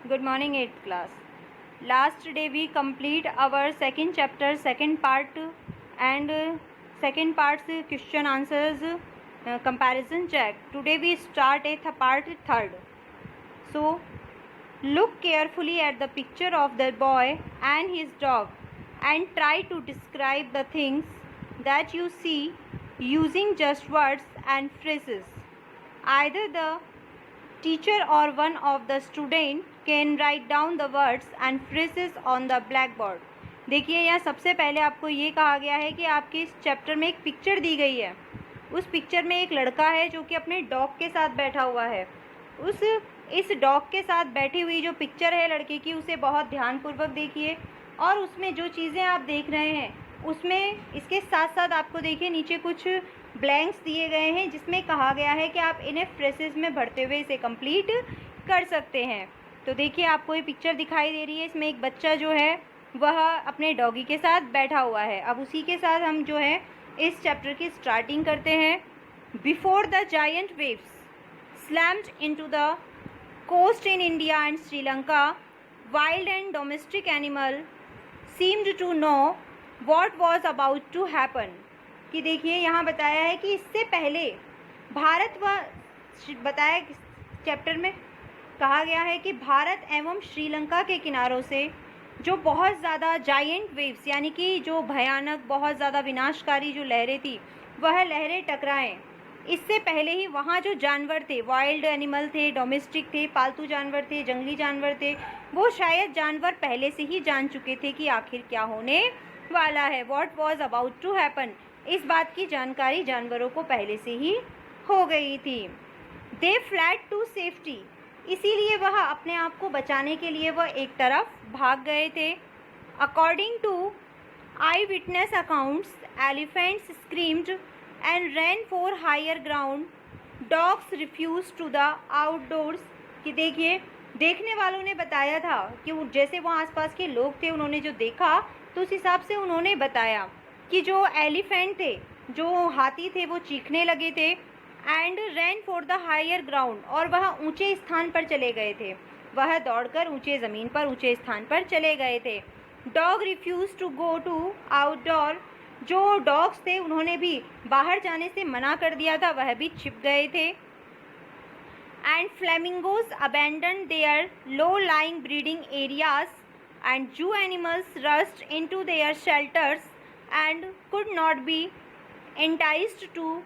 Good morning, 8th class. Last day we complete our second chapter, second part, and second part's question answers comparison check. Today we start a part third. So look carefully at the picture of the boy and his dog and try to describe the things that you see using just words and phrases. Either the teacher or one of the student can write down the words and phrases on the blackboard. देखिए यहाँ सबसे पहले आपको ये कहा गया है कि आपके इस चैप्टर में एक पिक्चर दी गई है. उस पिक्चर में एक लड़का है जो कि अपने डॉग के साथ बैठा हुआ है. इस डॉग के साथ बैठी हुई जो पिक्चर है लड़के की, उसे बहुत ध्यानपूर्वक देखिए और उसमें जो चीज़ें आप देख रहे हैं उसमें इसके साथ साथ आपको देखिए नीचे कुछ ब्लैंक्स दिए गए हैं जिसमें कहा गया है कि आप इन्हें फ्रेसेस में भरते हुए इसे कंप्लीट कर सकते हैं. तो देखिए आपको ये पिक्चर दिखाई दे रही है. इसमें एक बच्चा जो है वह अपने डॉगी के साथ बैठा हुआ है. अब उसी के साथ हम जो है इस चैप्टर की स्टार्टिंग करते हैं. Before the giant waves slammed into the coast in India and Sri Lanka, wild and domestic animal seemed to know what was about to happen. कि देखिए यहाँ बताया है कि इससे पहले भारत व बताया चैप्टर में कहा गया है कि भारत एवं श्रीलंका के किनारों से जो बहुत ज़्यादा जायंट वेव्स यानी कि जो भयानक बहुत ज़्यादा विनाशकारी जो लहरें थी वह लहरें टकराएं. इससे पहले ही वहाँ जो जानवर थे, वाइल्ड एनिमल थे, डोमेस्टिक थे, पालतू जानवर थे, जंगली जानवर थे, वो शायद जानवर पहले से ही जान चुके थे कि आखिर क्या होने वाला है. What was about to happen, इस बात की जानकारी जानवरों को पहले से ही हो गई थी. दे फ्लैड टू सेफ्टी, इसीलिए वह अपने आप को बचाने के लिए वह एक तरफ भाग गए थे. According to eye witness accounts, elephants screamed and ran for higher ground, dogs refuse to the outdoors. कि देखिए देखने वालों ने बताया था कि जैसे वहाँ आसपास के लोग थे उन्होंने जो देखा तो उस हिसाब से उन्होंने बताया कि जो एलिफेंट थे, जो हाथी थे, वो चीखने लगे थे. And ran for the higher ground, और वह ऊंचे स्थान पर चले गए थे. वह दौड़कर ऊंचे ज़मीन पर, ऊंचे स्थान पर चले गए थे. Dog refuse to go to outdoor, जो डॉग्स थे उन्होंने भी बाहर जाने से मना कर दिया था, वह भी छिप गए थे. And flamingos abandon their low lying breeding areas and zoo animals rushed into their shelters and could not be enticed to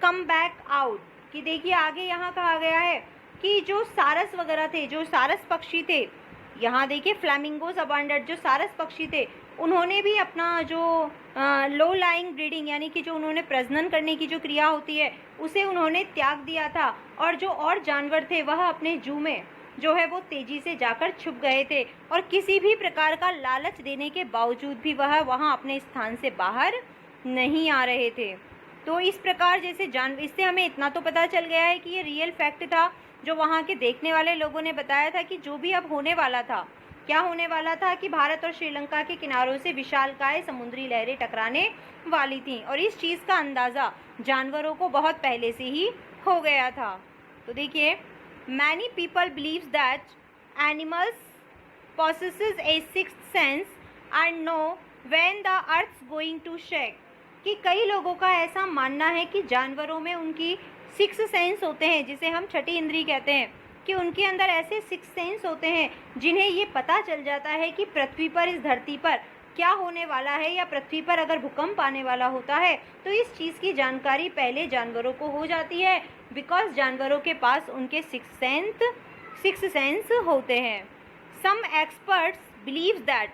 come back out. कि देखिए आगे यहाँ कहा गया है कि जो सारस वगैरह थे, जो सारस पक्षी थे, यहाँ देखिए फ्लैमिंगोज अबांडेड, जो सारस पक्षी थे उन्होंने भी अपना जो लो लाइंग ब्रीडिंग यानी कि जो उन्होंने प्रजनन करने की जो क्रिया होती है उसे उन्होंने त्याग दिया था. और जो और जानवर थे वह अपने जू में जो है वो तेजी से जाकर छुप गए थे और किसी भी प्रकार का लालच देने के बावजूद भी वह वहाँ अपने स्थान से बाहर नहीं आ रहे थे. तो इस प्रकार जैसे इससे हमें इतना तो पता चल गया है कि ये रियल फैक्ट था जो वहाँ के देखने वाले लोगों ने बताया था कि जो भी अब होने वाला था, क्या होने वाला था कि भारत और श्रीलंका के किनारों से विशालकाय समुद्री लहरें टकराने वाली थीं. और इस चीज़ का अंदाज़ा जानवरों को बहुत पहले से ही हो गया था. तो देखिए many people believes that animals possesses a sixth sense and know when the earth's going to shake. कि कई लोगों का ऐसा मानना है कि जानवरों में उनकी सिक्स सेंस होते हैं, जिसे हम छठी इंद्री कहते हैं, कि उनके अंदर ऐसे सिक्स सेंस होते हैं जिन्हें ये पता चल जाता है कि पृथ्वी पर, इस धरती पर क्या होने वाला है, या पृथ्वी पर अगर भूकंप आने वाला होता है तो इस चीज़ की जानकारी पहले जानवरों को हो जाती है, बिकॉज जानवरों के पास उनके सिक्स सेंस होते हैं. Some experts believe that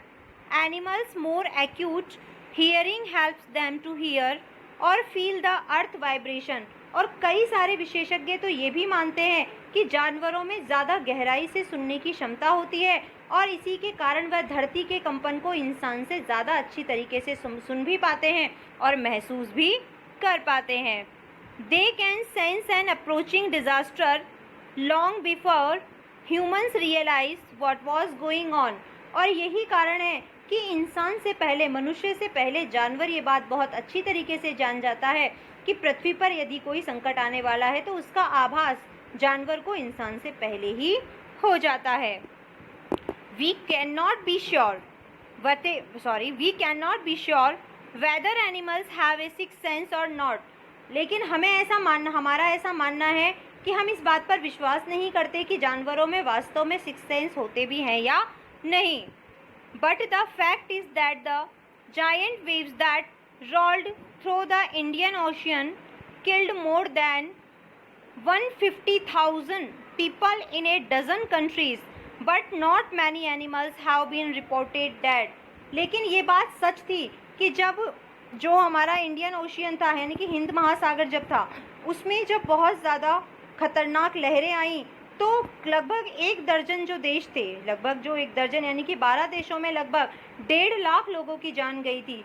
animals more acute hearing helps them to hear और फील द अर्थ वाइब्रेशन. और कई सारे विशेषज्ञ तो ये भी मानते हैं कि जानवरों में ज़्यादा गहराई से सुनने की क्षमता होती है और इसी के कारण वह धरती के कंपन को इंसान से ज़्यादा अच्छी तरीके से सुन भी पाते हैं और महसूस भी कर पाते हैं. They can sense an approaching disaster long before humans realise what was going on. और यही कारण है कि इंसान से पहले, मनुष्य से पहले जानवर ये बात बहुत अच्छी तरीके से जान जाता है कि पृथ्वी पर यदि कोई संकट आने वाला है तो उसका आभास जानवर को इंसान से पहले ही हो जाता है. we cannot be sure whether animals have a sixth sense or not. लेकिन हमारा ऐसा मानना है कि हम इस बात पर विश्वास नहीं करते कि जानवरों में वास्तव में सिक्स्थ सेंस होते भी हैं या नहीं. But the fact is that the giant waves that rolled through the Indian Ocean killed more than 150,000 people in a dozen countries, but not many animals have been reported dead. लेकिन ये बात सच थी कि जब जो हमारा इंडियन ओशियन था, यानी कि हिंद महासागर जब था, उसमें जब बहुत ज़्यादा खतरनाक लहरें आईं तो लगभग 1 दर्जन जो देश थे, लगभग जो 1 दर्जन यानी कि 12 देशों में लगभग 1.5 लाख लोगों की जान गई थी,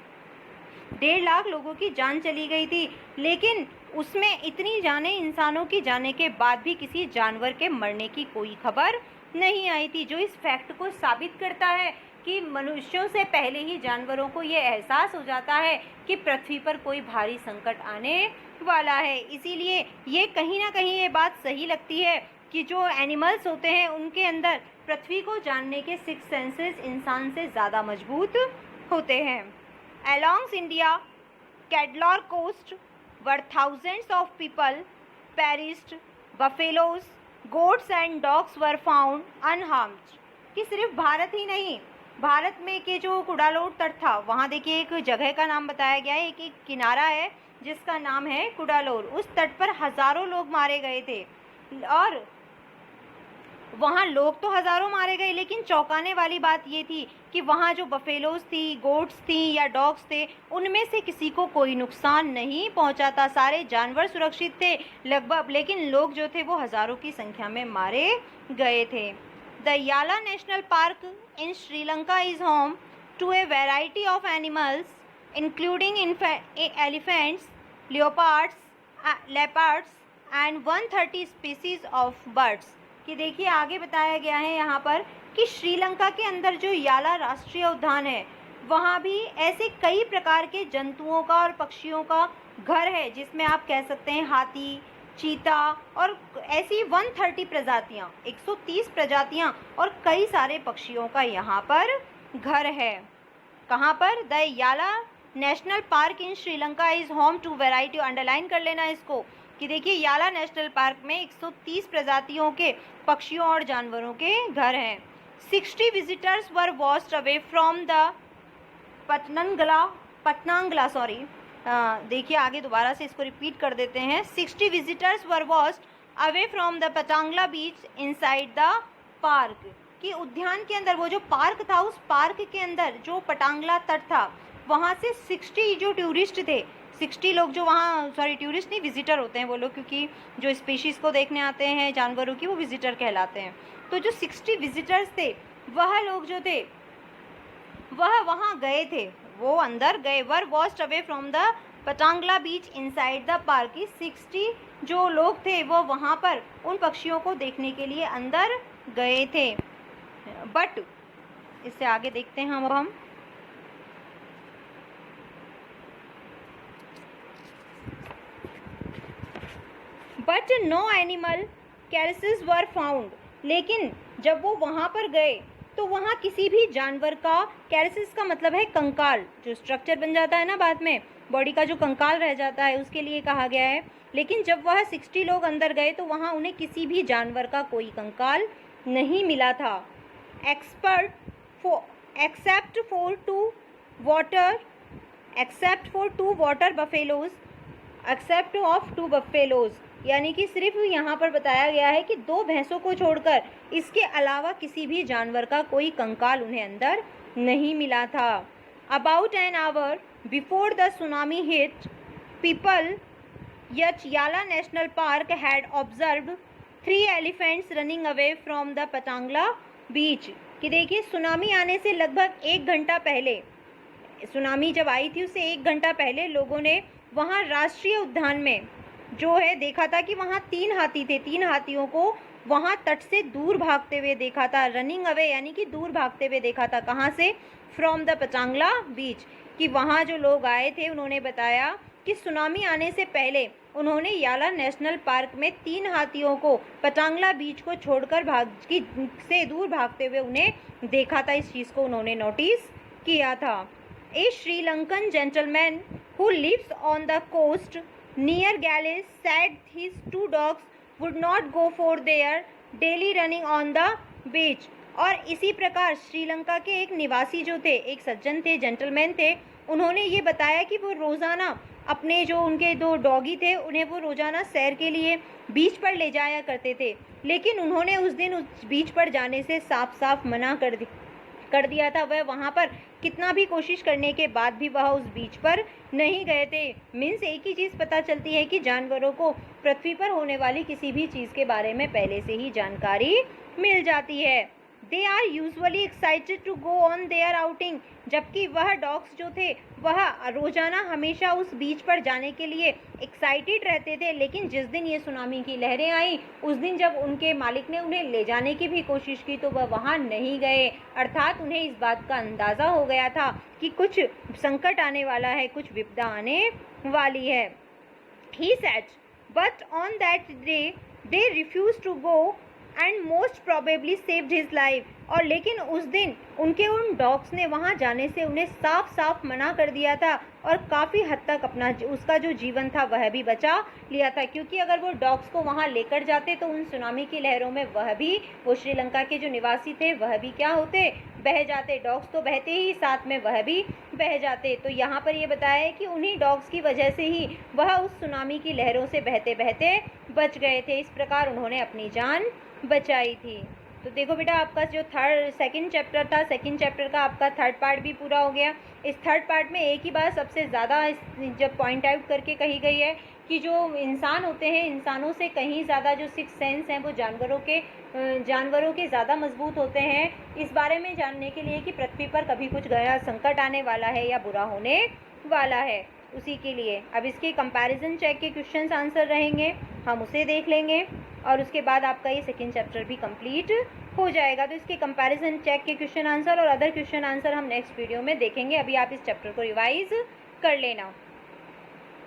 1.5 लाख लोगों की जान चली गई थी. लेकिन उसमें इतनी जाने इंसानों की जाने के बाद भी किसी जानवर के मरने की कोई खबर नहीं आई थी, जो इस फैक्ट को साबित करता है कि मनुष्यों से पहले ही जानवरों को ये एहसास हो जाता है कि पृथ्वी पर कोई भारी संकट आने वाला है. इसीलिए ये कहीं ना कहीं ये बात सही लगती है कि जो एनिमल्स होते हैं उनके अंदर पृथ्वी को जानने के सिक्स सेंसेस इंसान से ज़्यादा मजबूत होते हैं. Along India, Cadlor coast where thousands of people perished, buffaloes, goats and dogs were found unharmed. कि सिर्फ भारत ही नहीं, भारत में के जो कुडालोर तट था, वहाँ देखिए एक जगह का नाम बताया गया है, एक किनारा है जिसका नाम है कुडालोर. उस तट पर हज़ारों लोग मारे गए थे और वहाँ लोग तो हज़ारों मारे गए, लेकिन चौंकाने वाली बात ये थी कि वहाँ जो बफेलोज थी, गोट्स थी या डॉग्स थे, उनमें से किसी को कोई नुकसान नहीं पहुँचा था. सारे जानवर सुरक्षित थे लगभग, लेकिन लोग जो थे वो हज़ारों की संख्या में मारे गए थे. The Yala national park in Sri Lanka is home to a variety of animals including elephants, leopards and 130 species of birds. कि देखिए आगे बताया गया है यहाँ पर कि श्रीलंका के अंदर जो याला राष्ट्रीय उद्यान है, वहाँ भी ऐसे कई प्रकार के जंतुओं का और पक्षियों का घर है, जिसमें आप कह सकते हैं हाथी, चीता और ऐसी 130 प्रजातियाँ, 130 प्रजातियाँ और कई सारे पक्षियों का यहाँ पर घर है. कहाँ पर? The Yala national park in Sri Lanka is home to variety. Underline कर लेना इसको कि देखिए याला नेशनल पार्क में 130 प्रजातियों के पक्षियों और जानवरों के घर हैं. 60 visitors were washed away from the Patanangala देखिए आगे दोबारा से इसको रिपीट कर देते हैं. 60 visitors were washed away from the Patanangala beach inside the park. कि उद्यान के अंदर, वो जो पार्क था, उस पार्क के अंदर जो पटांगला तट था, वहाँ से 60 जो टूरिस्ट थे, 60 लोग जो वहाँ, टूरिस्ट नहीं, विजिटर होते हैं वो लोग, क्योंकि जो स्पीशीज़ को देखने आते हैं जानवरों की, वो विजिटर कहलाते हैं. तो जो 60 विजिटर्स थे, वह लोग जो थे वह वहाँ गए थे, वो अंदर गए. Were washed away from the Patanangala beach inside the park. 60 जो लोग थे वो वहाँ पर उन पक्षियों को देखने के लिए अंदर गए थे. बट इससे आगे देखते हैं हम but no animal carcasses were found. लेकिन जब वो वहाँ पर गए तो वहाँ किसी भी जानवर का, कैरेसेस का मतलब है कंकाल, जो स्ट्रक्चर बन जाता है ना बाद में, बॉडी का जो कंकाल रह जाता है, उसके लिए कहा गया है. लेकिन जब वह 60 लोग अंदर गए तो वहाँ उन्हें किसी भी जानवर का कोई कंकाल नहीं मिला था. Except for two water buffaloes, except of 2 buffaloes. यानी कि सिर्फ यहाँ पर बताया गया है कि 2 भैंसों को छोड़कर इसके अलावा किसी भी जानवर का कोई कंकाल उन्हें अंदर नहीं मिला था. About an hour before the tsunami hit, people at Yala national park had observed 3 elephants running away from the Patanangala beach. कि देखिए सुनामी आने से लगभग 1 घंटा पहले, सुनामी जब आई थी उससे 1 घंटा पहले लोगों ने वहाँ राष्ट्रीय उद्यान में जो है देखा था कि वहाँ 3 हाथी थे. 3 हाथियों को वहाँ तट से दूर भागते हुए देखा था. रनिंग अवे यानी कि दूर भागते हुए देखा था. कहाँ से? From the Patanangala beach. कि वहाँ जो लोग आए थे उन्होंने बताया कि सुनामी आने से पहले उन्होंने याला नेशनल पार्क में 3 हाथियों को पटांगला बीच को छोड़कर से दूर भागते हुए उन्हें देखा था। इस चीज़ को उन्होंने नोटिस किया था। A Sri Lankan gentleman who lives on the coast near Galle said his 2 dogs would not go for their daily running on the beach. और इसी प्रकार श्रीलंका के एक निवासी जो थे, एक सज्जन थे, जेंटलमैन थे, उन्होंने ये बताया कि वो रोज़ाना अपने जो उनके 2 डॉगी थे उन्हें वो रोज़ाना सैर के लिए बीच पर ले जाया करते थे, लेकिन उन्होंने उस दिन उस बीच पर जाने से साफ साफ मना कर दिया था। वह वहाँ पर कितना भी कोशिश करने के बाद भी वह उस बीच पर नहीं गए थे। मीन्स एक ही चीज़ पता चलती है कि जानवरों को पृथ्वी पर होने वाली किसी भी चीज़ के बारे में पहले से ही जानकारी मिल जाती है। They are usually excited to go on their outing. जबकि वह डॉग्स जो थे वह रोजाना हमेशा उस बीच पर जाने के लिए एक्साइटेड रहते थे, लेकिन जिस दिन ये सुनामी की लहरें आई उस दिन जब उनके मालिक ने उन्हें ले जाने की भी कोशिश की तो वह वहाँ नहीं गए। अर्थात उन्हें इस बात का अंदाज़ा हो गया था कि कुछ संकट आने वाला है, कुछ विपदा आने वाली है। He said, but on that day they refused to go and most probably saved his life। और लेकिन उस दिन उनके उन डॉग्स ने वहाँ जाने से उन्हें साफ साफ मना कर दिया था और काफ़ी हद तक अपना उसका जो जीवन था वह भी बचा लिया था, क्योंकि अगर वो डॉग्स को वहाँ लेकर जाते तो उन सुनामी की लहरों में वह भी, वो श्रीलंका के जो निवासी थे वह भी क्या होते, बह जाते। डॉग्स तो बहते ही, साथ में वह भी बह जाते। तो यहाँ पर ये बताया है कि उन्हीं डॉग्स की वजह से ही वह उस सुनामी की लहरों से बहते बहते बच गए थे। इस प्रकार उन्होंने अपनी जान बचाई थी। तो देखो बेटा, आपका जो सेकंड चैप्टर था, सेकंड चैप्टर का आपका थर्ड पार्ट भी पूरा हो गया। इस थर्ड पार्ट में एक ही बात सबसे ज़्यादा जब पॉइंट आउट करके कही गई है कि जो इंसान होते हैं, इंसानों से कहीं ज़्यादा जो 6 सेंस हैं वो जानवरों के ज़्यादा मजबूत होते हैं। इस बारे में जानने के लिए कि पृथ्वी पर कभी कुछ गहरा संकट आने वाला है या बुरा होने वाला है, उसी के लिए। अब इसके कंपैरिजन चेक के क्वेश्चंस आंसर रहेंगे, हम उसे देख लेंगे और उसके बाद आपका ये सेकंड चैप्टर भी कंप्लीट हो जाएगा। तो इसके कंपैरिजन चेक के क्वेश्चन आंसर और अदर क्वेश्चन आंसर हम नेक्स्ट वीडियो में देखेंगे। अभी आप इस चैप्टर को रिवाइज कर लेना।